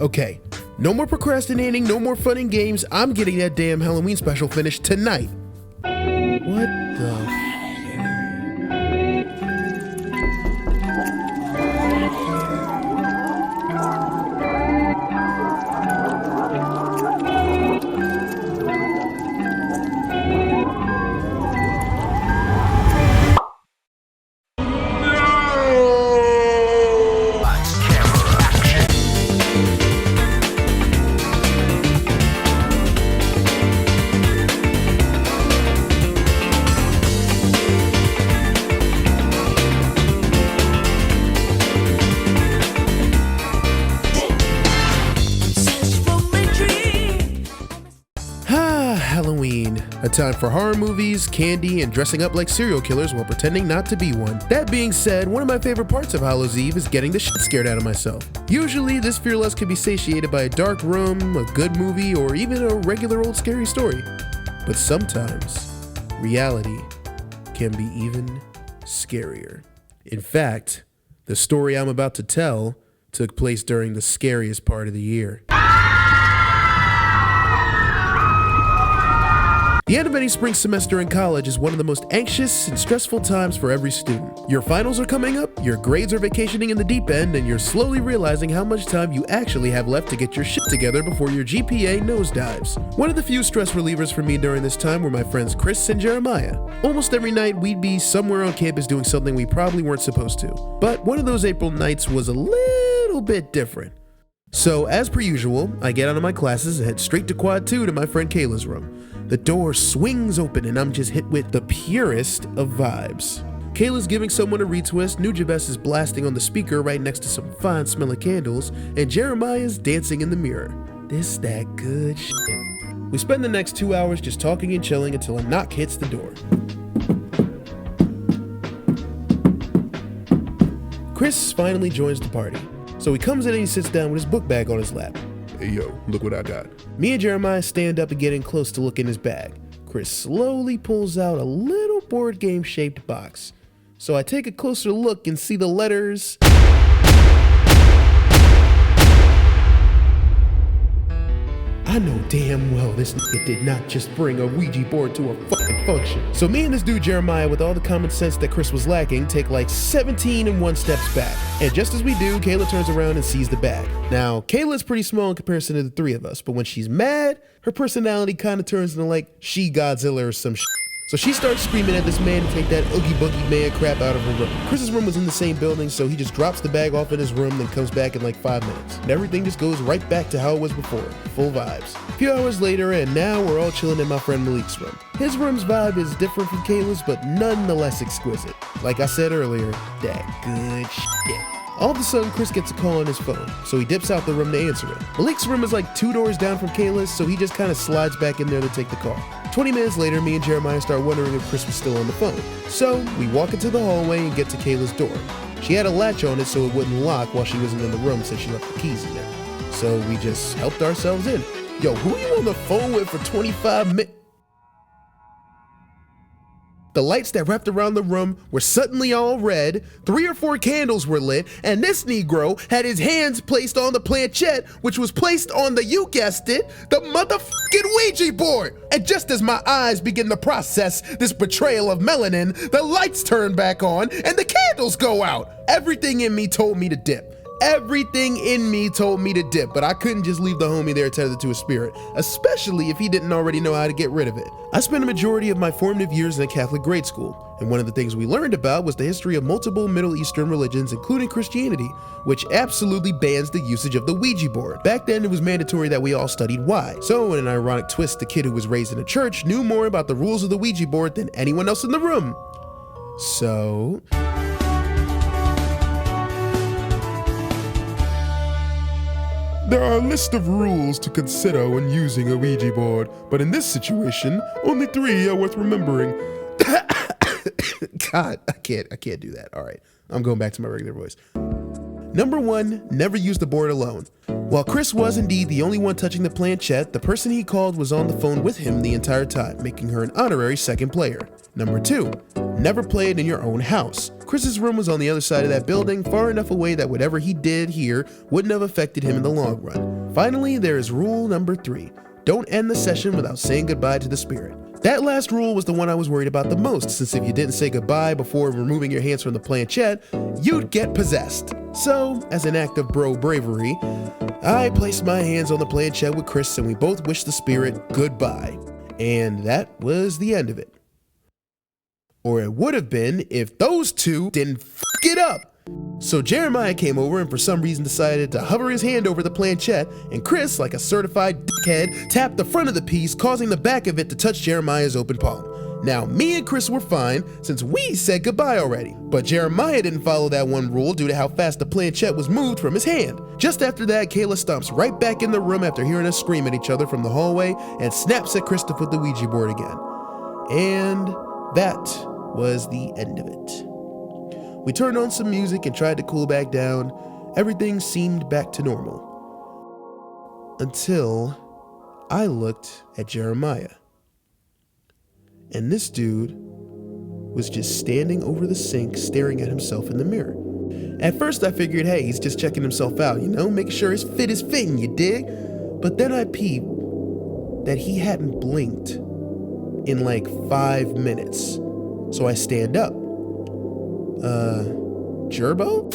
Okay, no more procrastinating, no more fun and games. I'm getting that damn Halloween special finished tonight. What the Halloween, a time for horror movies, candy, and dressing up like serial killers while pretending not to be one. That being said, one of my favorite parts of Hallows Eve is getting the shit scared out of myself. Usually, this fear lust can be satiated by a dark room, a good movie, or even a regular old scary story. But sometimes, reality can be even scarier. In fact, the story I'm about to tell took place during the scariest part of the year. The end of any spring semester in college is one of the most anxious and stressful times for every student. Your finals are coming up, your grades are vacationing in the deep end, and you're slowly realizing how much time you actually have left to get your shit together before your GPA nosedives. One of the few stress relievers for me during this time were my friends Chris and Jeremiah. Almost every night we'd be somewhere on campus doing something we probably weren't supposed to. But one of those April nights was a little bit different. So, as per usual, I get out of my classes and head straight to Quad 2 to my friend Kayla's room. The door swings open and I'm just hit with the purest of vibes. Kayla's giving someone a retwist, Nujabes is blasting on the speaker right next to some fine smelling candles, and Jeremiah's dancing in the mirror. This that good shit. We spend the next 2 hours just talking and chilling until a knock hits the door. Chris finally joins the party. So he comes in and he sits down with his book bag on his lap. Hey yo, look what I got. Me and Jeremiah stand up and get in close to look in his bag. Chris slowly pulls out a little board game shaped box. So I take a closer look and see the letters. I know damn well this nigga did not just bring a Ouija board to a fucking function. So me and this dude Jeremiah, with all the common sense that Chris was lacking, take like 17 and 1 steps back. And just as we do, Kayla turns around and sees the bag. Now, Kayla's pretty small in comparison to the three of us, but when she's mad, her personality kind of turns into like She-Godzilla or some shit. So she starts screaming at this man to take that Oogie Boogie man crap out of her room. Chris's room was in the same building, so he just drops the bag off in his room, then comes back in like 5 minutes. And everything just goes right back to how it was before, full vibes. A few hours later, and now we're all chilling in my friend Malik's room. His room's vibe is different from Kayla's, but nonetheless exquisite. Like I said earlier, that good shit. All of a sudden, Chris gets a call on his phone, so he dips out the room to answer it. Malik's room is like 2 doors down from Kayla's, so he just kind of slides back in there to take the call. 20 minutes later, me and Jeremiah start wondering if Chris was still on the phone. So we walk into the hallway and get to Kayla's door. She had a latch on it so it wouldn't lock while she wasn't in the room since she left the keys in there. So we just helped ourselves in. Yo, who are you on the phone with for 25 minutes? The lights that wrapped around the room were suddenly all red, 3 or 4 candles were lit, and this Negro had his hands placed on the planchette, which was placed on the, you guessed it, the motherfucking Ouija board. And just as my eyes begin to process this betrayal of melanin, the lights turn back on and the candles go out. Everything in me told me to dip. Everything in me told me to dip, but I couldn't just leave the homie there tethered to a spirit, especially if he didn't already know how to get rid of it. I spent a majority of my formative years in a Catholic grade school, and one of the things we learned about was the history of multiple Middle Eastern religions, including Christianity, which absolutely bans the usage of the Ouija board. Back then, it was mandatory that we all studied why. So in an ironic twist, the kid who was raised in a church knew more about the rules of the Ouija board than anyone else in the room. So there are a list of rules to consider when using a Ouija board, but in this situation, only 3 are worth remembering. God, I can't do that. All right, I'm going back to my regular voice. Number 1, never use the board alone. While Chris was indeed the only one touching the planchette, the person he called was on the phone with him the entire time, making her an honorary second player. Number 2, never play it in your own house. Chris's room was on the other side of that building, far enough away that whatever he did here wouldn't have affected him in the long run. Finally, there is rule number 3. Don't end the session without saying goodbye to the spirit. That last rule was the one I was worried about the most, since if you didn't say goodbye before removing your hands from the planchette, you'd get possessed. So, as an act of bro bravery, I placed my hands on the planchette with Chris and we both wished the spirit goodbye. And that was the end of it. Or it would have been if those two didn't f it up. So Jeremiah came over and for some reason decided to hover his hand over the planchette, and Chris, like a certified dickhead, tapped the front of the piece, causing the back of it to touch Jeremiah's open palm. Now, me and Chris were fine since we said goodbye already, but Jeremiah didn't follow that one rule due to how fast the planchette was moved from his hand. Just after that, Kayla stomps right back in the room after hearing us scream at each other from the hallway and snaps at Chris to put the Ouija board again. And that was the end of it. We turned on some music and tried to cool back down. Everything seemed back to normal. Until I looked at Jeremiah. And this dude was just standing over the sink staring at himself in the mirror. At first I figured, hey, he's just checking himself out, making sure his fit is fitting, you dig? But then I peeped that he hadn't blinked in like 5 minutes. So I stand up. Gerbo?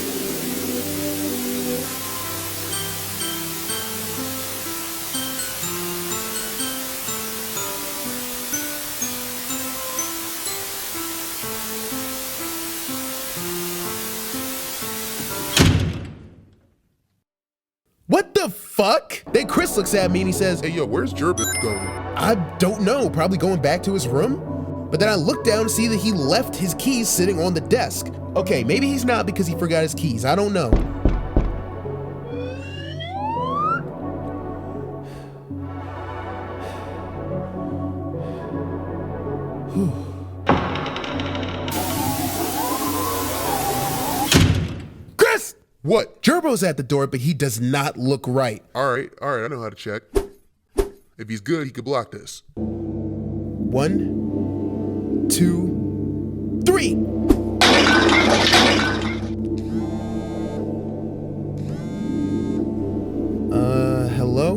What the fuck? Then Chris looks at me and he says, Hey yo, where's Gerbo going? I don't know, probably going back to his room? But then I look down to see that he left his keys sitting on the desk. Okay, maybe he's not because he forgot his keys, I don't know. Chris! What? Gerbo's at the door, but he does not look right. All right, I know how to check. If he's good, he could block this. 1, 2, 3. Hello?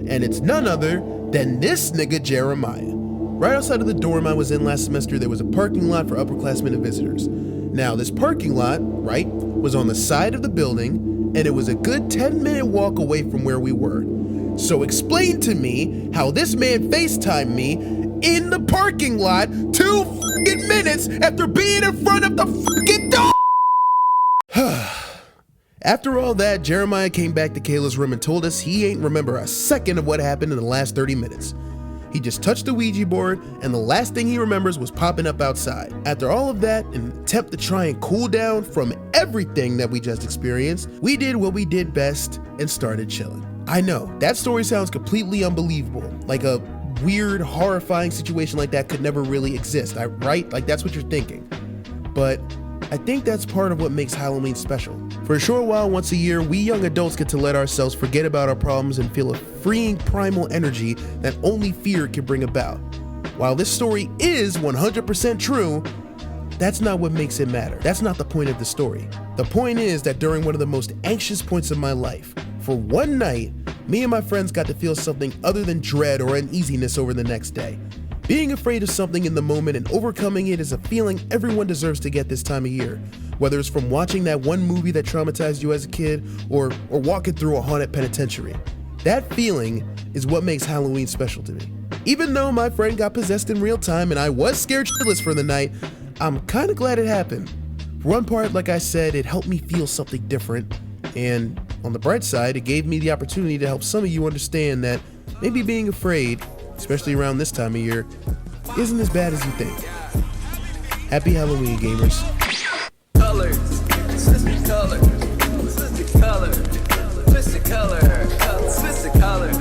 And it's none other than this nigga Jeremiah. Right outside of the dorm I was in last semester, there was a parking lot for upperclassmen and visitors. Now, this parking lot, right, was on the side of the building, and it was a good 10-minute walk away from where we were. So explain to me how this man FaceTimed me in the parking lot 2 fucking minutes after being in front of the fucking door. After all that, Jeremiah came back to Kayla's room and told us he ain't remember a second of what happened in the last 30 minutes. He just touched the Ouija board, and the last thing he remembers was popping up outside. After all of that, in an attempt to try and cool down from everything that we just experienced, we did what we did best and started chilling. I know, that story sounds completely unbelievable, like a weird, horrifying situation like that could never really exist, right? Like that's what you're thinking. But I think that's part of what makes Halloween special. For a short while once a year, we young adults get to let ourselves forget about our problems and feel a freeing primal energy that only fear can bring about. While this story is 100% true, that's not what makes it matter. That's not the point of the story. The point is that during one of the most anxious points of my life, for one night, me and my friends got to feel something other than dread or uneasiness over the next day. Being afraid of something in the moment and overcoming it is a feeling everyone deserves to get this time of year, whether it's from watching that one movie that traumatized you as a kid or walking through a haunted penitentiary. That feeling is what makes Halloween special to me. Even though my friend got possessed in real time and I was scared shitless for the night, I'm kind of glad it happened. For one part, like I said, it helped me feel something different, and on the bright side, it gave me the opportunity to help some of you understand that maybe being afraid, especially around this time of year, isn't as bad as you think. Happy Halloween, gamers. Colors, twisted color, twisted color, twisted color, twisted color, twisted color.